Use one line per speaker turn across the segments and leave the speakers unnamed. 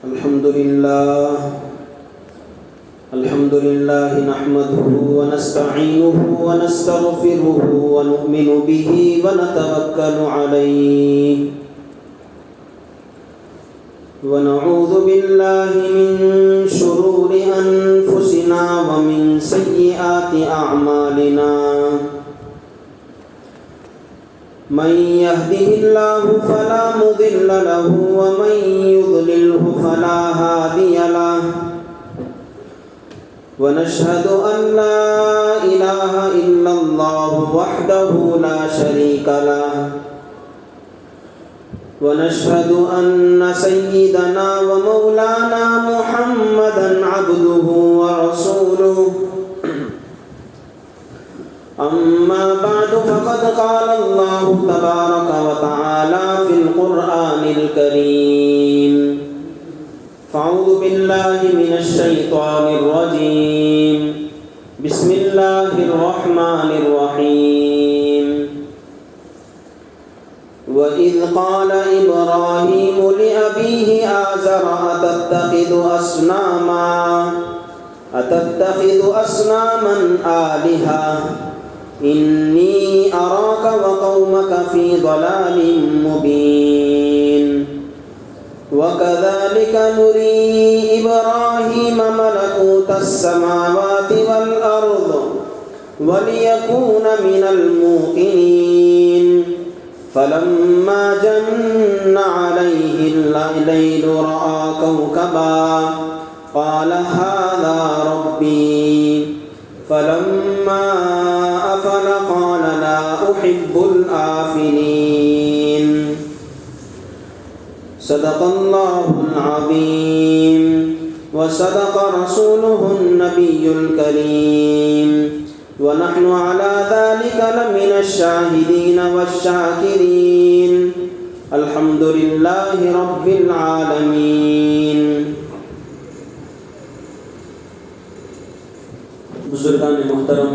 الحمد لله نحمده ونستعينه ونستغفره ونؤمن به ونتوكل عليه ونعوذ بالله من شرور أنفسنا ومن سيئات أعمالنا من يهده الله فلا مضل له ومن يضلله فلا هادي له ونشهد أن لا إله إلا الله وحده لا شريك له ونشهد أن سيدنا ومولانا محمدا عبده ورسوله أما بعد فقد قال الله تبارك وتعالى في القرآن الكريم فأعوذ بالله من الشيطان الرجيم بسم الله الرحمن الرحيم وإذ قال إبراهيم لأبيه آزر أتتخذ أصناما آلهة إني أراك وقومك في ضلال مبين وكذلك نري إبراهيم ملكوت السماوات والأرض وليكون من الموقنين فلما جن عليه الليل رأى كوكبا قال هذا ربي فلما أفل قال لا أحب الآفلين صدق الله العظيم وصدق رسوله النبي الكريم ونحن على ذلك لمن الشاهدين والشاكرين الحمد لله رب العالمين. بزرگان محترم،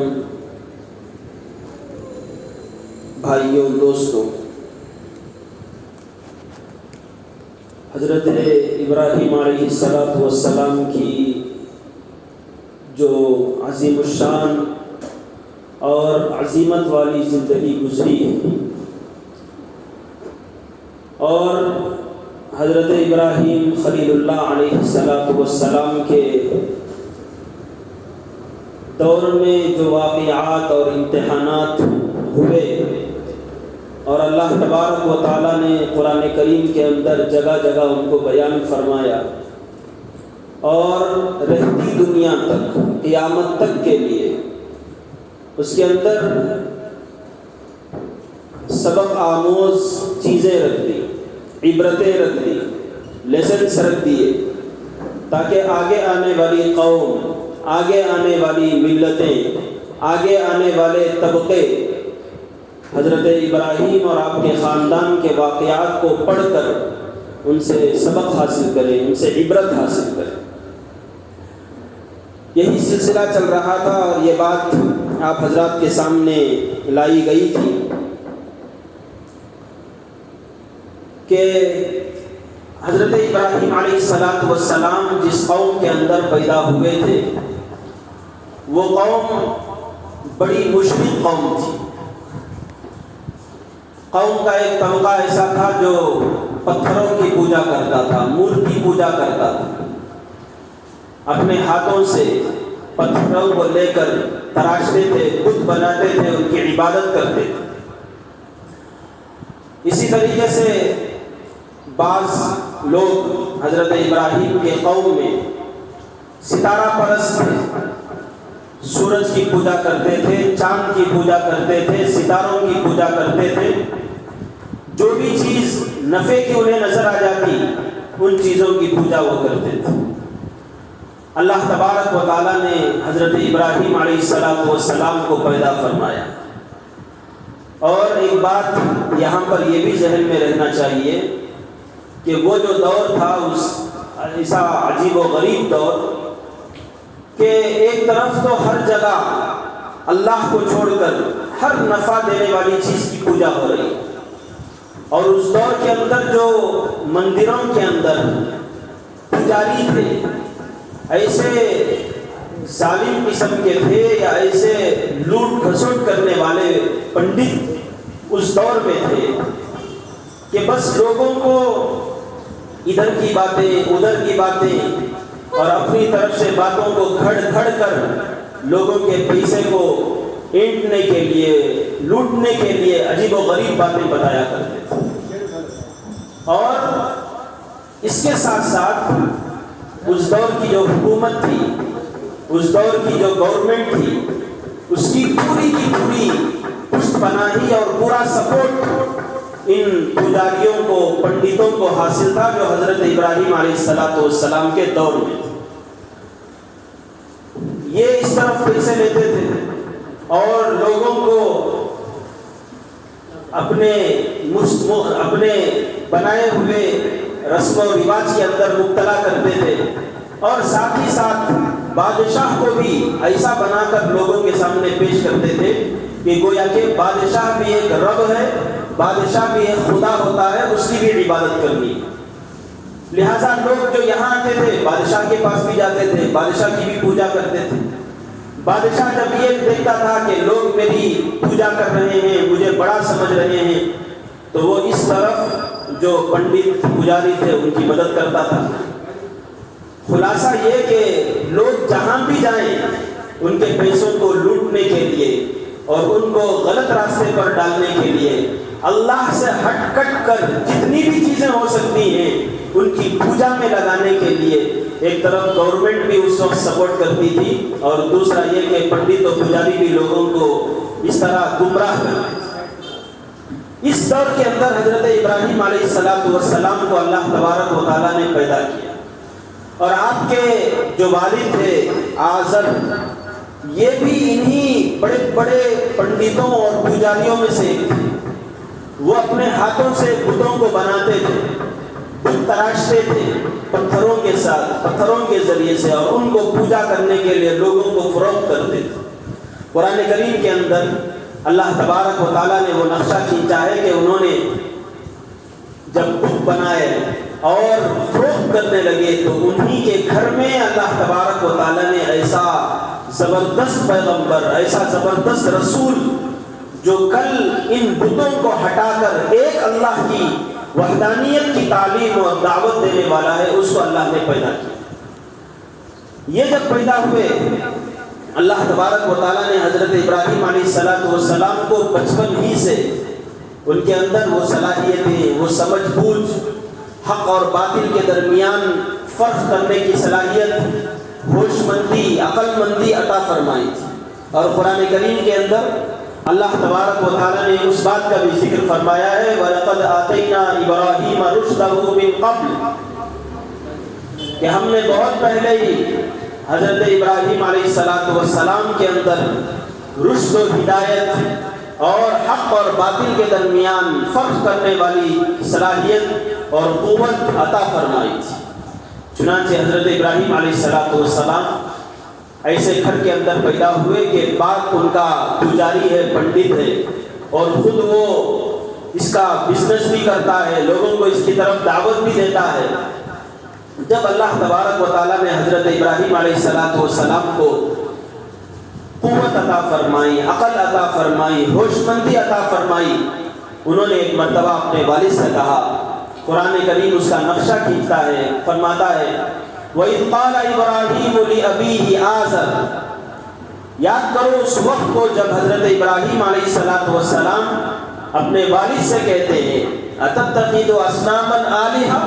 بھائیوں، دوستوں، حضرت ابراہیم علیہ السلام کی جو عظیم الشان اور عظیمت والی زندگی گزری ہے، اور حضرت ابراہیم خلیل اللہ علیہ السلام کے دور میں جو واقعات اور امتحانات ہوئے، اور اللہ تبارک و تعالیٰ نے قرآن کریم کے اندر جگہ جگہ ان کو بیان فرمایا، اور رہتی دنیا تک، قیامت تک کے لیے اس کے اندر سبق آموز چیزیں رکھ دی، عبرتیں رکھ دی، لیسنس رکھ دیے، تاکہ آگے آنے والی قوم، آگے آنے والی ملتیں، آگے آنے والے طبقے حضرت ابراہیم اور آپ کے خاندان کے واقعات کو پڑھ کر ان سے سبق حاصل کریں، ان سے عبرت حاصل کریں. یہی سلسلہ چل رہا تھا، اور یہ بات آپ حضرات کے سامنے لائی گئی تھی کہ حضرت ابراہیم علیہ السلام جس قوم کے اندر پیدا ہوئے تھے، وہ قوم بڑی مشرک قوم تھی. قوم کا ایک طبقہ ایسا تھا جو پتھروں کی پوجا کرتا تھا، مورتی پوجا کرتا تھا، اپنے ہاتھوں سے پتھروں کو لے کر تراشتے تھے، بت بناتے تھے، ان کی عبادت کرتے تھے. اسی طریقے سے بعض لوگ حضرت ابراہیم کے قوم میں ستارہ پرست تھے، سورج کی پوجا کرتے تھے، چاند کی پوجا کرتے تھے، ستاروں کی پوجا کرتے تھے. جو بھی چیز نفع کی انہیں نظر آ جاتی، ان چیزوں کی پوجا وہ کرتے تھے. اللہ تبارک و تعالیٰ نے حضرت ابراہیم علیہ السلام کو پیدا فرمایا. اور ایک بات یہاں پر یہ بھی ذہن میں رہنا چاہیے کہ وہ جو دور تھا، اس ایسا عجیب و غریب دور کہ ایک طرف تو ہر جگہ اللہ کو چھوڑ کر ہر نفع دینے والی چیز کی پوجا ہو رہی، اور اس دور کے اندر جو مندروں کے اندر پجاری تھے، ایسے ظالم قسم کے تھے یا ایسے لوٹ کھسوٹ کرنے والے پنڈت اس دور میں تھے کہ بس لوگوں کو ادھر کی باتیں ادھر کی باتیں اور اپنی طرف سے باتوں کو گھڑ گھڑ کر لوگوں کے پیسے کو اینٹنے کے لیے، لوٹنے کے لیے عجیب و غریب باتیں بتایا کرتے تھے۔ اور اس کے ساتھ ساتھ اس دور کی جو حکومت تھی، اس دور کی جو گورنمنٹ تھی، اس کی پوری پشت پناہی اور پورا سپورٹ ان پجاریوں کو، پنڈتوں کو حاصل تھا جو حضرت ابراہیم علیہ السلام کے دور میں تھے۔ یہ اس طرف پیسے لیتے تھے اور لوگوں کو اپنے بنائے ہوئے رسم و رواج کے اندر مبتلا کرتے تھے، اور ساتھ ہی ساتھ بادشاہ کو بھی ایسا بنا کر لوگوں کے سامنے پیش کرتے تھے کہ گویا کہ بادشاہ بھی ایک رب ہے، بادشاہ بھی ایک خدا ہوتا ہے، اس کی بھی عبادت کرنی ہے۔ لہٰذا لوگ جو یہاں آتے تھے بادشاہ کے پاس بھی جاتے تھے، بادشاہ کی بھی پوجا کرتے تھے۔ بادشاہ جب یہ دیکھتا تھا کہ لوگ میری پوجا کر رہے ہیں، مجھے بڑا سمجھ رہے ہیں، تو وہ اس طرف جو پنڈت پجاری تھے ان کی مدد کرتا تھا۔ خلاصہ یہ کہ لوگ جہاں بھی جائیں ان کے پیسوں کو لوٹنے کے لیے اور ان کو غلط راستے پر ڈالنے کے لیے، اللہ سے ہٹ کٹ کر جتنی بھی چیزیں ہو سکتی ہیں ان کی پوجا میں لگانے کے لیے ایک طرف گورنمنٹ بھی اس وقت سپورٹ کرتی تھی، اور دوسرا یہ کہ پنڈت و پجاری بھی لوگوں کو اس طرح گمراہ کرتے تھے۔ اس دور کے اندر حضرت ابراہیم علیہ السلام کو اللہ تبارک و تعالیٰ نے پیدا کیا، اور آپ کے جو والد تھے آزر، یہ بھی انہی بڑے بڑے پنڈتوں اور پجاریوں میں سے ایک تھے۔ وہ اپنے ہاتھوں سے بتوں کو بناتے تھے، بت تراشتے تھے پتھروں کے ساتھ، پتھروں کے ذریعے سے، اور ان کو پوجا کرنے کے لیے لوگوں کو فروخت کرتے تھے۔ قرآن کریم کے اندر اللہ تبارک و تعالیٰ نے وہ نقشہ کھینچا ہے کہ انہوں نے جب بت بنائے اور فروخت کرنے لگے تو انہی کے گھر میں اللہ تبارک و تعالیٰ نے ایسا زبردست پیغمبر، ایسا زبردست رسول جو کل ان بتوں کو ہٹا کر ایک اللہ کی وحدانیت کی تعلیم اور دعوت دینے والا ہے، اس کو اللہ نے پیدا کیا۔ یہ جب پیدا ہوئے، اللہ تبارک و تعالیٰ نے حضرت ابراہیم علیہ السلام کو بچپن ہی سے ان کے اندر وہ صلاحیتیں، وہ سمجھ بوجھ، حق اور باطل کے درمیان فرق کرنے کی صلاحیت، ہوش مندی، عقل مندی عطا فرمائی تھی۔ اور قرآن کریم کے اندر اللہ تبارک و تعالیٰ نے اس بات کا بھی ذکر فرمایا ہے وَلَقَدْ آتَيْنَا إِبْرَاهِيمَ رُشْدَهُ مِنْ قَبْلِ، کہ ہم نے بہت پہلے ہی حضرت ابراہیم علیہ السلام کے اندر رشد و ہدایت اور حق اور باطل کے درمیان فرق کرنے والی صلاحیت اور قوت عطا فرمائی تھی۔ چنانچہ حضرت ابراہیم علیہ السلام ایسے گھر کے اندر پیدا ہوئے کہ باپ ان کا پجاری ہے، پنڈت ہے، اور خود وہ اس کا بزنس بھی کرتا ہے، لوگوں کو اس کی طرف دعوت بھی دیتا ہے۔ جب اللہ تبارک و تعالیٰ نے حضرت ابراہیم علیہ السلام کو قوت عطا فرمائی، عقل عطا فرمائی، ہوش مندی عطا فرمائی، انہوں نے ایک مرتبہ اپنے والد سے کہا، قرآن کریم اس کا نقشہ کھینچتا ہے، فرماتا ہے وَإِذْ قَالَ إِبْرَاهِيمُ لِأَبِيهِ آزَرَ، یاد کرو اس وقت کو جب حضرت ابراہیم علیہ السلام اپنے والد سے کہتے ہیں أَتَتَّخِذُ أَصْنَامًا آلِهَةً،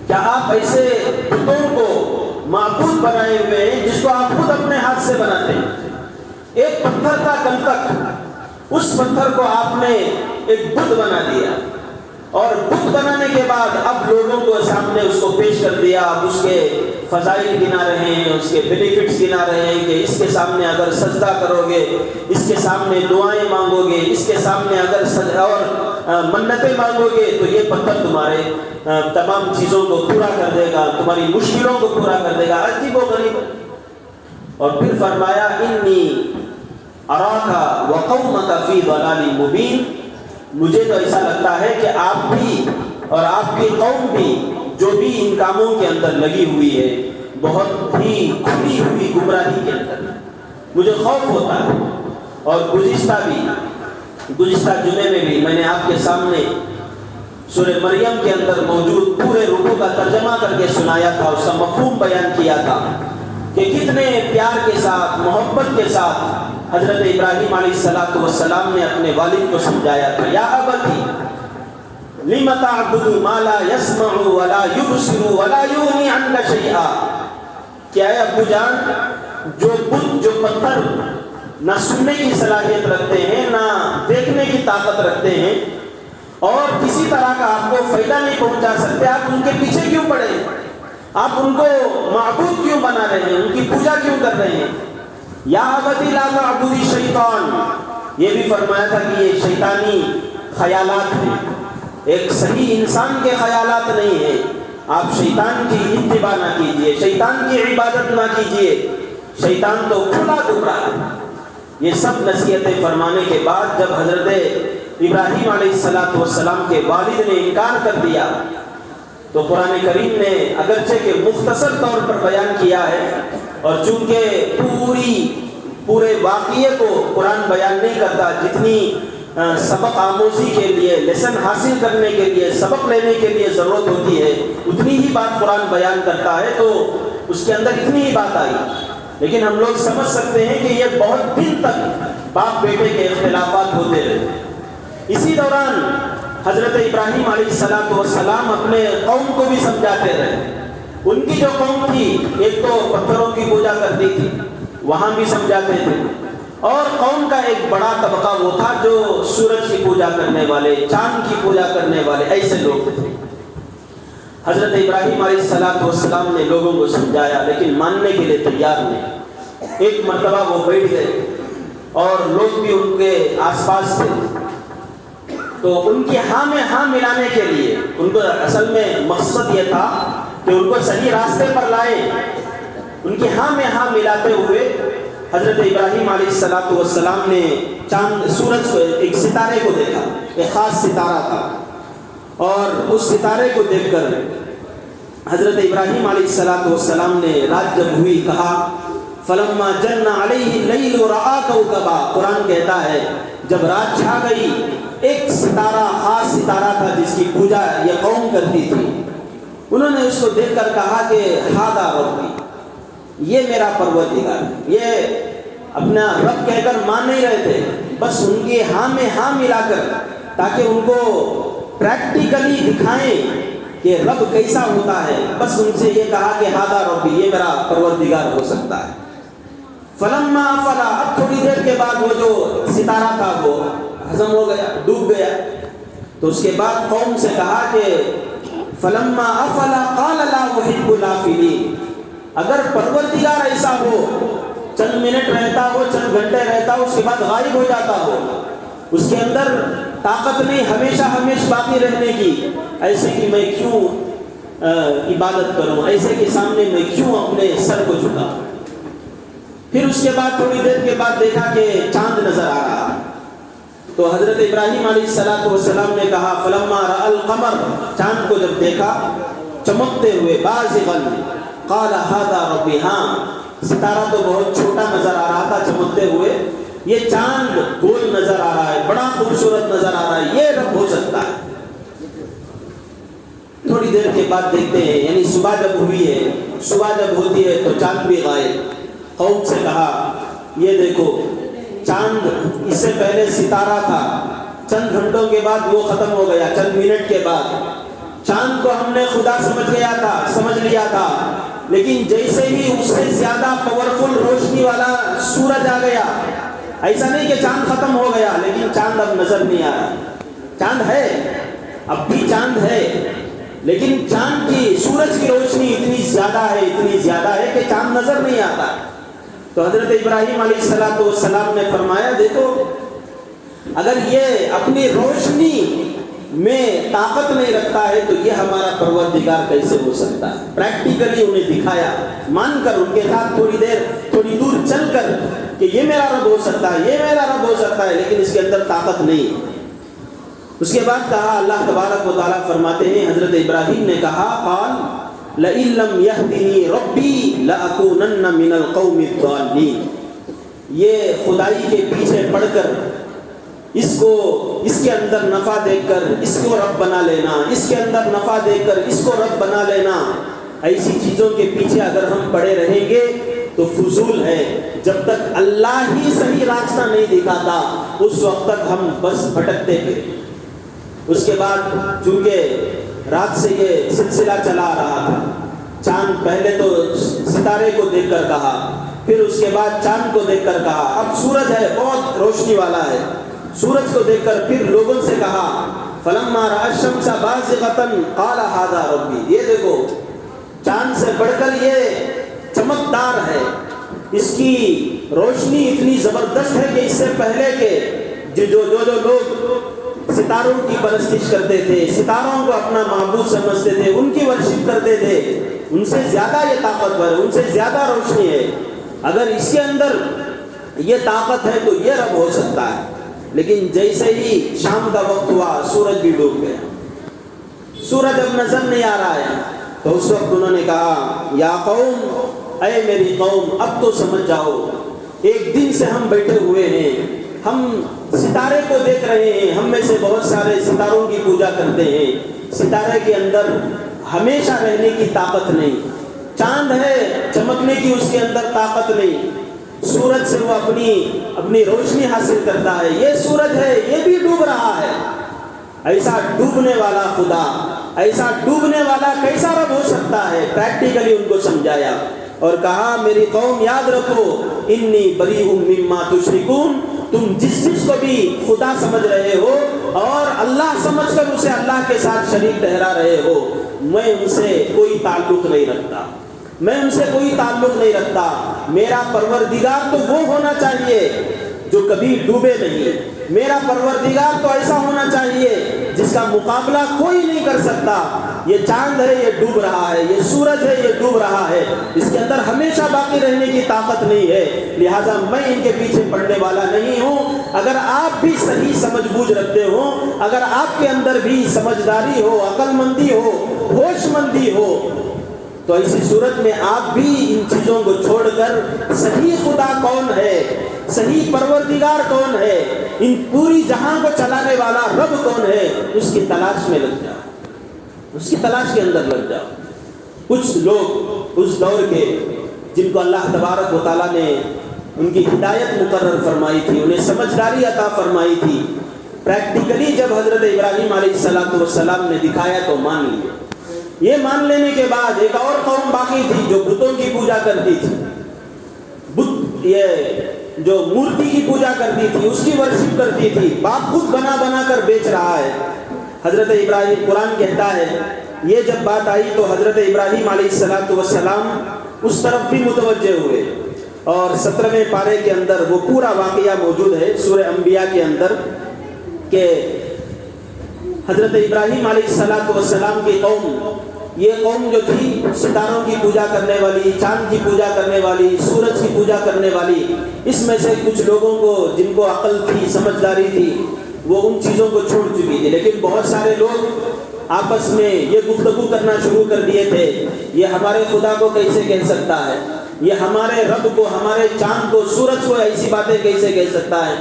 کیا آپ ایسے بتوں کو معبود بنائے ہوئے ہیں جس کو آپ خود اپنے ہاتھ سے بناتے ہیں؟ ایک پتھر تھا کل تک، اس پتھر کو آپ نے ایک بت بنا دیا، اور بت بنانے کے بعد اب لوگوں کو سامنے اس کو پیش کر دیا، اب اس کے فضائل گنا رہے ہیں، اس کے بینیفٹس گنا رہے ہیں کہ اس کے سامنے اگر سجدہ کرو گے، اس کے سامنے دعائیں مانگو گے، اس کے سامنے اگر اور منتیں مانگو گے تو یہ پتھر تمہارے تمام چیزوں کو پورا کر دے گا، تمہاری مشکلوں کو پورا کر دے گا۔ عجیب و غریب۔ اور پھر فرمایا انی اراک وقومک فی ضلال مبین، مجھے تو ایسا لگتا ہے کہ آپ بھی اور آپ کی قوم بھی جو بھی ان کاموں کے اندر لگی ہوئی ہے بہت ہی کھلی ہوئی گمراہی کے اندر، مجھے خوف ہوتا ہے۔ اور گزشتہ جمعے میں بھی میں نے آپ کے سامنے سورہ مریم کے اندر موجود پورے رکوع کا ترجمہ کر کے سنایا تھا، اس کا مفہوم بیان کیا تھا کہ کتنے پیار کے ساتھ، محبت کے ساتھ حضرت ابراہیم علیہ السلام نے اپنے والد کو سمجھایا تھا، یا ابتی لم تعبد ما لا يسمع ولا يبصر ولا يغني عنك شيئا، کیا ہے ابو جان، جو بت، جو پتھر نہ سننے کی صلاحیت رکھتے ہیں، نہ دیکھنے کی طاقت رکھتے ہیں، اور کسی طرح کا آپ کو فائدہ نہیں پہنچا سکتے، آپ ان کے پیچھے کیوں پڑے؟ آپ ان کو معبود کیوں بنا رہے ہیں؟ ان کی پوجا کیوں کر رہے ہیں؟ یا ابتی لا تعبد الشیطان، یہ بھی فرمایا تھا کہ یہ شیطانی خیالات ہیں، ایک صحیح انسان کے خیالات نہیں ہیں۔ آپ شیطان کی اتباع نہ کیجیے، شیطان کی عبادت نہ کیجیے، شیطان تو کھلا گمراہ ہے۔ یہ سب نصیحتیں فرمانے کے بعد جب حضرت ابراہیم علیہ السلام کے والد نے انکار کر دیا تو قرآن کریم نے اگرچہ کہ مختصر طور پر بیان کیا ہے، اور چونکہ پورے واقعے کو قرآن بیان نہیں کرتا، جتنی سبق آموزی کے لیے، لیسن حاصل کرنے کے لیے، سبق لینے کے لیے ضرورت ہوتی ہے، اتنی ہی بات قرآن بیان کرتا ہے، تو اس کے اندر اتنی ہی بات آئی۔ لیکن ہم لوگ سمجھ سکتے ہیں کہ یہ بہت دن تک باپ بیٹے کے اختلافات ہوتے رہے۔ اسی دوران حضرت ابراہیم علیہ السلام اپنے قوم کو بھی سمجھاتے رہے۔ ان کی جو قوم تھی، ایک تو پتھروں کی پوجا کرتی تھی، وہاں بھی سمجھاتے تھے، اور قوم کا ایک بڑا طبقہ وہ تھا جو سورج کی پوجا کرنے والے، چاند کی پوجا کرنے والے، ایسے لوگ تھے۔ حضرت ابراہیم علیہ السلام نے لوگوں کو سمجھایا، لیکن ماننے کے لیے تیار نہیں۔ ایک مرتبہ وہ بیٹھ گئے اور لوگ بھی ان کے آس پاس تھے، تو ان کی ہاں میں ہاں ملانے کے لیے، ان کو اصل میں مقصد یہ تھا کہ ان کو صحیح راستے پر لائے، ان کی ہاں میں ہاں ملاتے ہوئے حضرت ابراہیم علیہ السلام نے سورج کو، ایک ستارے کو دیکھا، ایک خاص ستارہ تھا، اور اس ستارے کو دیکھ کر حضرت ابراہیم علیہ السلام نے رات جب ہوئی کہا فلما جن علیہ اللیل رأى کوكبا، قرآن کہتا ہے جب رات چھا گئی، ایک ستارہ، خاص ستارہ تھا جس کی پوجا یہ قوم کرتی تھی، انہوں نے اس کو دیکھ کر کہا کہ ھذا ربی، یہ میرا پروردگار ہے۔ یہ اپنا رب کہہ کر مان نہیں رہے تھے، بس ان کے ہاں میں ہاں ملا کر، تاکہ ان کو پریکٹیکلی دکھائیں کہ رب کیسا ہوتا ہے، بس ان سے یہ کہا کہ ھذا ربی، یہ میرا پروردگار ہو سکتا ہے۔ فلما افلا، اب تھوڑی دیر کے بعد وہ جو ستارہ تھا وہ ہضم ہو گیا، ڈوب گیا، تو اس کے بعد قوم سے کہا کہ فلما افلا قال لا احب الافلین، اگر پروردگار ایسا ہو، چند منٹ رہتا ہو، چند گھنٹے رہتا ہو، اس کے بعد غائب ہو جاتا ہو، اس کے اندر طاقت نہیں ہمیشہ باقی رہنے کی، ایسے کہ میں کیوں عبادت کروں، ایسے کے سامنے میں کیوں اپنے سر کو جھکاؤں۔ پھر اس کے بعد تھوڑی دیر کے بعد دیکھا کہ چاند نظر آ رہا، تو حضرت ابراہیم علیہ السلام نے کہا فلما رأى القمر، چاند کو جب دیکھا چمکتے ہوئے، بازغا قال ھذا ربی، ہاں ستارہ تو بہت چھوٹا نظر آ رہا تھا چمکتے ہوئے، یہ چاند گول نظر آ رہا ہے، بڑا خوبصورت نظر آ رہا ہے، یہ رب ہو سکتا ہے۔ تھوڑی دیر کے بعد دیکھتے ہیں، یعنی صبح جب ہوئی ہے، صبح جب ہوتی ہے تو چاند بھی غائب۔ قوم سے کہا یہ دیکھو چاند اس سے پہلے ستارہ تھا، چند گھنٹوں کے بعد وہ ختم ہو گیا، چند منٹ کے بعد چاند کو ہم نے خدا سمجھ لیا تھا، لیکن جیسے ہی اس سے زیادہ پاورفل روشنی والا سورج آ گیا، ایسا نہیں کہ چاند ختم ہو گیا، لیکن چاند اب نظر نہیں آ رہا۔ چاند ہے، اب بھی چاند ہے، لیکن چاند کی، سورج کی روشنی اتنی زیادہ ہے کہ چاند نظر نہیں آتا۔ تو حضرت ابراہیم علیہ السلام نے فرمایا دیکھو، اگر یہ اپنی روشنی میں طاقت نہیں رکھتا ہے تو یہ ہمارا پروردگار کیسے ہو سکتا ہے۔ پریکٹیکلی انہیں دکھایا، مان کر ان کے ساتھ تھوڑی دور چل کر کہ یہ میرا رب ہو سکتا ہے، یہ میرا رب ہو سکتا ہے، لیکن اس کے اندر طاقت نہیں ہے۔ اس کے بعد کہا، اللہ تبارک و تعالیٰ فرماتے ہیں حضرت ابراہیم نے کہا، قال لئن لم یہدنی ربی لأکونن من القوم الضالین، یہ خدائی کے پیچھے پڑ کر اس کے اندر نفع دیکھ کر اس کو رب بنا لینا، اس کے اندر نفع دیکھ کر اس کو رب بنا لینا، ایسی چیزوں کے پیچھے اگر ہم پڑے رہیں گے تو فضول ہے۔ جب تک اللہ ہی صحیح راستہ نہیں دکھاتا اس وقت تک ہم بس بھٹکتے پھریں۔ اس کے بعد چونکہ رات سے یہ سلسلہ چلا آ رہا تھا، چاند پہلے تو ستارے کو دیکھ کر کہا، پھر اس کے بعد چاند کو دیکھ کر کہا، اب سورج ہے بہت روشنی والا ہے، سورج کو دیکھ کر پھر لوگوں سے کہا، فلما رأى الشمس بازغة قال هذا ربي، یہ دیکھو چاند سے بڑھ کر یہ چمکدار ہے، اس کی روشنی اتنی زبردست ہے کہ اس سے پہلے کہ جو لوگ ستاروں کی پرستش کرتے تھے، ستاروں کو اپنا معبود سمجھتے تھے، ان کی ورشپ کرتے تھے، ان سے زیادہ یہ طاقتور ہے، ان سے زیادہ روشنی ہے، اگر اس کے اندر یہ طاقت ہے تو یہ رب ہو سکتا ہے۔ لیکن جیسے ہی شام کا وقت ہوا سورج بھی ڈوب گیا، سورج اب نظر نہیں آ رہا ہے، تو اس وقت انہوں نے کہا، یا قوم، اے میری قوم، اب تو سمجھ جاؤ، ایک دن سے ہم بیٹھے ہوئے ہیں، ہم ستارے کو دیکھ رہے ہیں، ہم میں سے بہت سارے ستاروں کی پوجا کرتے ہیں، ستارے کے اندر ہمیشہ رہنے کی طاقت نہیں، چاند ہے چمکنے کی اس کے اندر طاقت نہیں، سورج سے وہ اپنی روشنی حاصل کرتا ہے، یہ سورج ہے یہ بھی ڈوب رہا ہے، ایسا ڈوبنے والا خدا، ایسا ڈوبنے والا کیسا رب ہو سکتا ہے؟ پریکٹیکلی ان کو سمجھایا اور کہا، میری قوم یاد رکھو، انی بریء مما تشرکون، تم جس کو بھی خدا سمجھ رہے ہو اور اللہ سمجھ کر اسے اللہ کے ساتھ شریک ٹھہرا رہے ہو، میں ان سے کوئی تعلق نہیں رکھتا، میں ان سے کوئی تعلق نہیں رکھتا، میرا پروردگار تو وہ ہونا چاہیے جو کبھی ڈوبے نہیں، میرا پروردگار تو ایسا ہونا چاہیے جس کا مقابلہ کوئی نہیں کر سکتا، یہ چاند ہے یہ ڈوب رہا ہے، یہ سورج ہے یہ ڈوب رہا ہے، اس کے اندر ہمیشہ باقی رہنے کی طاقت نہیں ہے، لہٰذا میں ان کے پیچھے پڑنے والا نہیں ہوں۔ اگر آپ بھی صحیح سمجھ بوجھ رکھتے ہو، اگر آپ کے اندر بھی سمجھداری ہو، عقل مندی ہو، ہوش مندی ہو، تو ایسی صورت میں آپ بھی ان چیزوں کو چھوڑ کر صحیح خدا کون ہے، صحیح پروردگار کون ہے، ان پوری جہاں کو چلانے والا رب کون ہے، اس کی تلاش میں لگ جاؤ، اس کی تلاش کے اندر لگ جاؤ۔ کچھ لوگ اس دور کے جن کو اللہ تبارک و تعالیٰ نے ان کی ہدایت مقرر فرمائی تھی، انہیں سمجھداری عطا فرمائی تھی، پریکٹیکلی جب حضرت ابراہیم علیہ السلام نے دکھایا تو مان لیے۔ یہ مان لینے کے بعد ایک اور قوم باقی تھی جو بتوں کی پوجا کرتی تھی، بت یہ جو مورتی کی پوجا کرتی تھی اس کی ورشپ کرتی تھی، باپ خود بنا بنا کر بیچ رہا ہے۔ حضرت ابراہیم، قرآن کہتا ہے یہ جب بات آئی تو حضرت ابراہیم علیہ السلام اس طرف بھی متوجہ ہوئے، اور 17ویں پارے کے اندر وہ پورا واقعہ موجود ہے سورہ انبیاء کے اندر کہ حضرت ابراہیم علیہ السلام کی قوم، یہ قوم جو تھی ستاروں کی پوجا کرنے والی، چاند کی پوجا کرنے والی، سورج کی پوجا کرنے والی، اس میں سے کچھ لوگوں کو جن کو عقل تھی، سمجھداری تھی، وہ ان چیزوں کو چھوڑ چکی تھی، لیکن بہت سارے لوگ آپس میں یہ گفتگو کرنا شروع کر دیے تھے، یہ ہمارے خدا کو کیسے کہہ سکتا ہے، یہ ہمارے رب کو، ہمارے چاند کو، سورج کو ایسی باتیں کیسے کہہ سکتا ہے،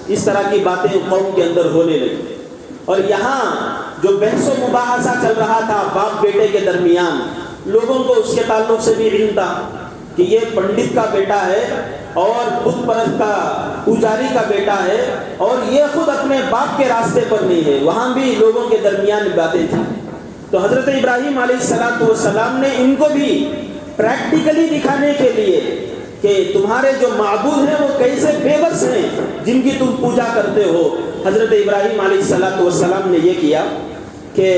اس طرح کی باتیں قوم کے اندر ہونے لگی۔ اور یہاں جو بحث و مباحثہ چل رہا تھا باپ بیٹے کے درمیان، لوگوں کو اس کے تعلق سے بھی علم تھا کہ یہ پنڈت کا بیٹا ہے اور بت پرست کا پجاری کا بیٹا ہے، اور یہ خود اپنے باپ کے راستے پر نہیں ہے، وہاں بھی لوگوں کے درمیان باتیں تھیں۔ تو حضرت ابراہیم علیہ السلام نے ان کو بھی پریکٹیکلی دکھانے کے لیے کہ تمہارے جو معبود ہیں وہ کیسے بے بس ہیں جن کی تم پوجا کرتے ہو، حضرت ابراہیم علیہ السلام نے یہ کیا کہ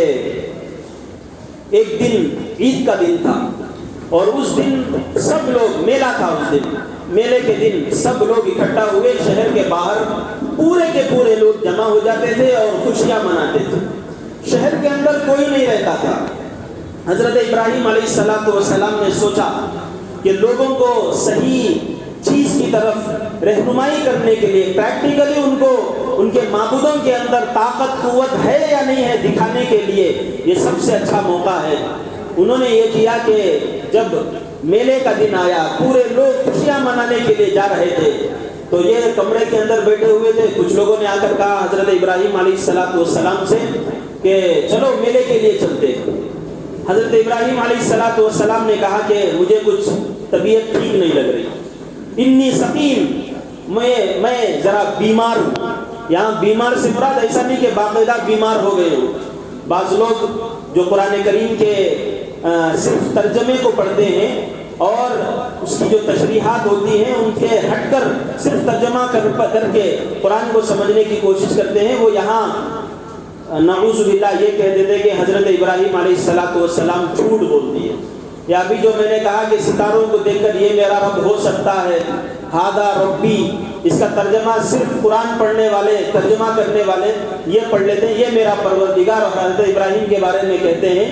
ایک دن عید کا دن تھا، اور اس دن سب لوگ، میلہ تھا اس دن، میلے کے دن سب لوگ اکٹھا ہوئے، شہر کے باہر پورے کے پورے لوگ جمع ہو جاتے تھے اور خوشیاں مناتے تھے، شہر کے اندر کوئی نہیں رہتا تھا۔ حضرت ابراہیم علیہ السلام نے سوچا کہ لوگوں کو صحیح چیز کی طرف رہنمائی کرنے کے لیے، پریکٹیکلی ان کو ان کے معبودوں کے اندر طاقت قوت ہے یا نہیں ہے دکھانے کے لیے یہ سب سے اچھا موقع ہے۔ انہوں نے یہ کیا کہ جب میلے کا دن آیا، پورے لوگ خوشیاں منانے کے لیے جا رہے تھے، تو یہ کمرے کے اندر بیٹھے ہوئے تھے۔ کچھ لوگوں نے آ کر کہا حضرت ابراہیم علیہ السلام سے کہ چلو میلے کے لیے چلتے ہیں۔ حضرت ابراہیم علیہ السلام نے کہا کہ مجھے کچھ طبیعت ٹھیک نہیں لگ رہی، انی سقیم، میں ذرا بیمار ہوں۔ یہاں بیمار سے مراد ایسا نہیں کہ باقاعدہ بیمار ہو گئے ہوں۔ بعض لوگ جو قرآن کریم کے صرف ترجمے کو پڑھتے ہیں اور اس کی جو تشریحات ہوتی ہیں ان کے ہٹ کر صرف ترجمہ کر کے قرآن کو سمجھنے کی کوشش کرتے ہیں، وہ یہاں نعوذ باللہ یہ کہہ دیتے کہ حضرت ابراہیم علیہ السلام جھوٹ بولتی ہے۔ یا ابھی جو میں نے کہا کہ ستاروں کو دیکھ کر یہ میرا رب ہو سکتا ہے، ہادہ ربی، اس کا ترجمہ صرف قرآن پڑھنے والے، ترجمہ کرنے والے یہ پڑھ لیتے ہیں یہ میرا پروردگار۔ اور حضرت ابراہیم کے بارے میں کہتے ہیں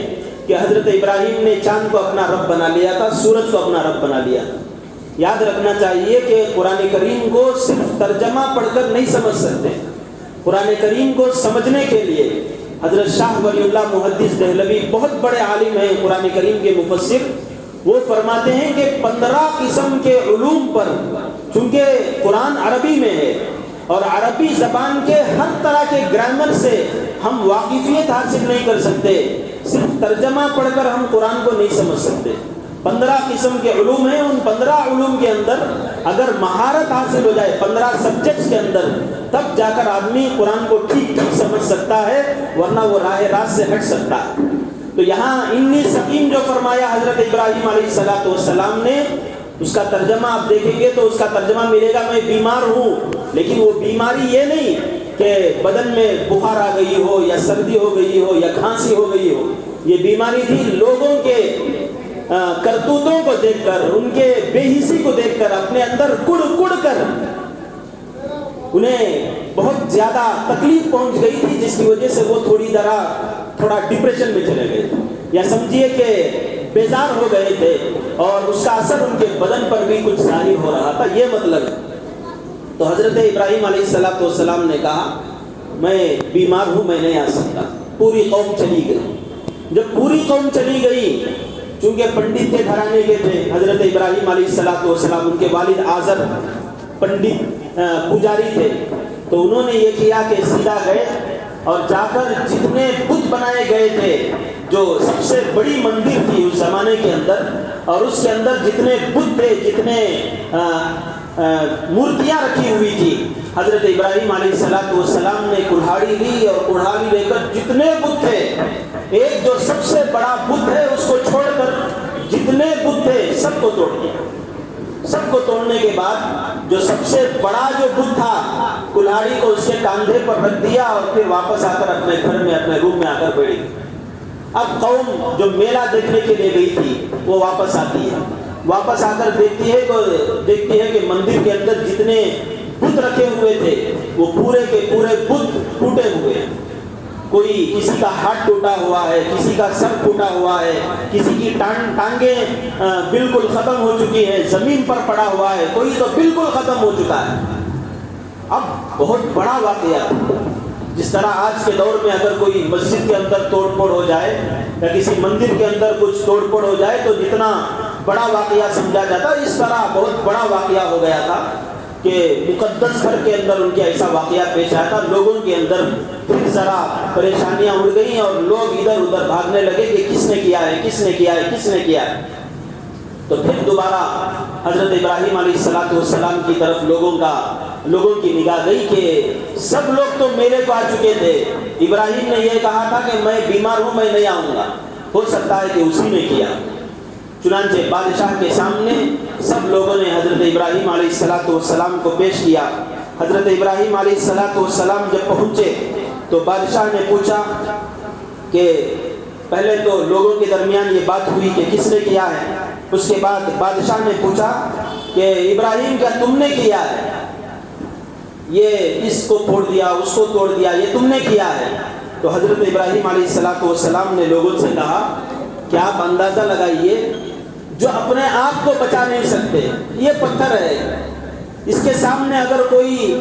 کہ حضرت ابراہیم نے چاند کو اپنا رب بنا لیا تھا، سورج کو اپنا رب بنا لیا تھا۔ یاد رکھنا چاہیے کہ قرآن کریم کو صرف ترجمہ پڑھ کر نہیں سمجھ سکتے۔ قرآن کریم کو سمجھنے کے لیے حضرت شاہ ولی اللہ محدث دہلوی بہت بڑے عالم ہیں، قرآن کریم کے مفسر، وہ فرماتے ہیں کہ 15 قسم کے علوم پر، چونکہ قرآن عربی میں ہے اور عربی زبان کے ہر طرح کے گرامر سے ہم واقفیت حاصل نہیں کر سکتے، صرف ترجمہ پڑھ کر ہم قرآن کو نہیں سمجھ سکتے۔ 15 قسم کے علوم ہیں، ان 15 علوم کے اندر اگر مہارت حاصل ہو جائے 15 سبجیکٹس کے اندر، تب جا کر آدمی قرآن کو ٹھیک ٹھیک سمجھ سکتا ہے، ورنہ وہ راہ راست سے ہٹ سکتا ہے۔ تو یہاں انی سقیم جو فرمایا حضرت ابراہیم علیہ السلام نے، اس کا ترجمہ آپ دیکھیں گے تو اس کا ترجمہ ملے گا میں بیمار ہوں، لیکن وہ بیماری یہ نہیں کہ بدن میں بخار آ گئی ہو یا سردی ہو گئی ہو یا کھانسی ہو گئی ہو، یہ بیماری تھی لوگوں کے کرتوتوں کو دیکھ کر، ان کے بے حسی کو دیکھ کر، اپنے اندر کڑ کڑ کر انہیں بہت زیادہ تکلیف پہنچ گئی تھی، جس کی وجہ سے وہ تھوڑا ڈپریشن میں چلے گئے تھے، یا سمجھیے کہ بیزار ہو گئے تھے، اور اس کا اثر ان کے بدن پر بھی کچھ ظاہر ہو رہا تھا، یہ مطلب ہے۔ تو حضرت ابراہیم علیہ السلام نے کہا میں بیمار ہوں، میں نہیں آ سکتا۔ پوری قوم چلی گئی۔ جب پوری قوم چلی گئی، چونکہ پنڈت کے گھرانے کے تھے حضرت ابراہیم علیہ السلام، ان کے والد آزر پنڈت پجاری تھے، تو انہوں نے یہ کیا کہ سیدھا گئے اور جا کر جتنے بت بنائے گئے تھے، جو سب سے بڑی مندر تھی اس زمانے کے اندر، اور اس کے اندر جتنے بت تھے، جتنے مورتیاں رکھی ہوئی تھی، حضرت ابراہیم علیہ السلام نے کلہاڑی لی اور کلہاڑی لے کر جتنے بت تھے، ایک جو سب سے بڑا بت ہے اس کو چھوڑ کر جتنے بت تھے سب کو توڑ دیا۔ سب کو توڑنے کے بعد جو سب سے بڑا جو بت تھا، کلہاڑی کو اس کے کاندھے پر رکھ دیا اور پھر واپس آ کر اپنے گھر میں اپنے روم میں آ کر بیٹھی۔ اب قوم جو میلہ دیکھنے کے لیے گئی تھی وہ واپس آتی ہے، واپس آ کر دیکھتی ہے کہ مندر کے اندر جتنے بت رکھے ہوئے تھے وہ پورے کے پورے بت ٹوٹے ہوئے ہیں۔ کوئی کسی کا ہاتھ ٹوٹا ہوا ہے، کسی کا سر ٹوٹا ہوا ہے، کسی کی ٹانگیں بالکل ختم ہو چکی ہے، زمین پر پڑا ہوا ہے، کوئی تو بالکل ختم ہو چکا ہے۔ اب بہت بڑا واقعہ، جس طرح آج کے دور میں اگر کوئی مسجد کے اندر توڑ پھوڑ ہو جائے یا کسی مندر کے اندر کچھ توڑ پھوڑ ہو جائے تو جتنا بڑا واقعہ سمجھا جاتا ہے، اس طرح بہت بڑا واقعہ ہو گیا تھا کہ مقدس گھر کے اندر ان کے ایسا واقعہ پیش آیا تھا۔ لوگوں کے اندر پھر ذرا پریشانیاں اڑ گئیں اور لوگ ادھر ادھر بھاگنے لگے کہ کس نے کیا ہے، کس نے کیا ہے، کس نے کیا ہے۔ تو پھر دوبارہ حضرت ابراہیم علیہ السلام کی طرف لوگوں کی نگاہ گئی کہ سب لوگ تو میلے کو آ چکے تھے، ابراہیم نے یہ کہا تھا کہ میں بیمار ہوں، میں نہیں آؤں گا، ہو سکتا ہے کہ اسی نے کیا۔ چنانچہ بادشاہ کے سامنے سب لوگوں نے حضرت ابراہیم علیہ السلام کو پیش کیا۔ حضرت ابراہیم علیہ السلام جب پہنچے تو بادشاہ نے پوچھا کہ پہلے تو لوگوں کے درمیان یہ بات ہوئی کہ کس نے کیا ہے، اس کے بعد بادشاہ نے پوچھا کہ ابراہیم کیا تم نے کیا ہے، یہ اس کو پھوڑ دیا، اس کو توڑ دیا، یہ تم نے کیا ہے؟ تو حضرت ابراہیم علیہ السلام نے لوگوں سے کہا کہ آپ اندازہ لگائیے، جو اپنے آپ کو بچا نہیں سکتے، یہ پتھر ہے، اس کے سامنے اگر کوئی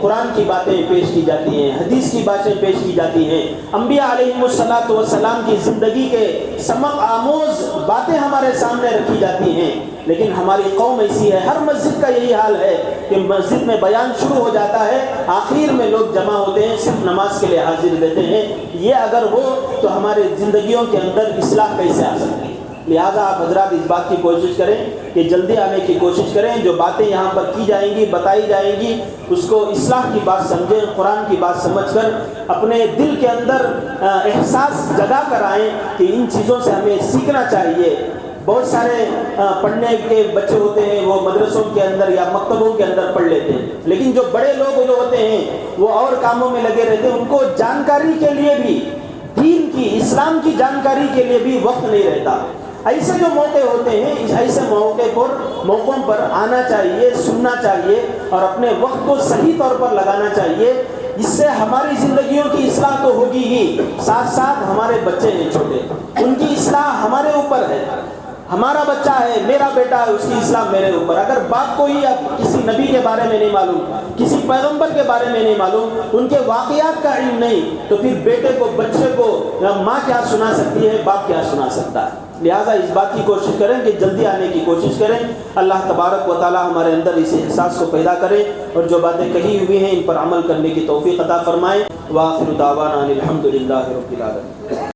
قرآن کی باتیں پیش کی جاتی ہیں، حدیث کی باتیں پیش کی جاتی ہیں، انبیاء علیہم السلام کی زندگی کے سبق آموز باتیں ہمارے سامنے رکھی جاتی ہیں، لیکن ہماری قوم ایسی ہے، ہر مسجد کا یہی حال ہے کہ مسجد میں بیان شروع ہو جاتا ہے، آخر میں لوگ جمع ہوتے ہیں، صرف نماز کے لیے حاضر دیتے ہیں۔ یہ اگر ہو تو ہمارے زندگیوں کے اندر اصلاح کیسے آ سکتی ہے؟ لہٰذا آپ حضرات اس بات کی کوشش کریں کہ جلدی آنے کی کوشش کریں، جو باتیں یہاں پر کی جائیں گی، بتائی جائیں گی، اس کو اصلاح کی بات سمجھیں، قرآن کی بات سمجھ کر اپنے دل کے اندر احساس جگا کر آئیں کہ ان چیزوں سے ہمیں سیکھنا چاہیے۔ بہت سارے پڑھنے کے بچے ہوتے ہیں، وہ مدرسوں کے اندر یا مکتبوں کے اندر پڑھ لیتے ہیں، لیکن جو بڑے لوگ جو ہوتے ہیں وہ اور کاموں میں لگے رہتے ہیں، ان کو جانکاری کے لیے بھی، دین کی، اسلام کی جانکاری کے لیے بھی وقت نہیں رہتا۔ ایسے جو موقع ہوتے ہیں، ایسے موقعوں پر آنا چاہیے، سننا چاہیے اور اپنے وقت کو صحیح طور پر لگانا چاہیے۔ اس سے ہماری زندگیوں کی اصلاح تو ہوگی ہی، ساتھ ساتھ ہمارے بچے ہیں چھوٹے، ان کی اصلاح ہمارے اوپر ہے۔ ہمارا بچہ ہے، میرا بیٹا ہے، اس کی اصلاح میرے اوپر۔ اگر باپ کو ہی کسی نبی کے بارے میں نہیں معلوم، کسی پیغمبر کے بارے میں نہیں معلوم، ان کے واقعات کا علم نہیں، تو پھر بیٹے کو، بچے کو ماں کیا سنا سکتی ہے، باپ کیا سنا سکتا ہے؟ لہٰذا اس بات کی کوشش کریں کہ جلدی آنے کی کوشش کریں۔ اللہ تبارک و تعالی ہمارے اندر اس احساس کو پیدا کرے اور جو باتیں کہی ہوئی ہیں ان پر عمل کرنے کی توفیق عطا فرمائے۔ وآخر دعوانا الحمد للہ رب العالمین۔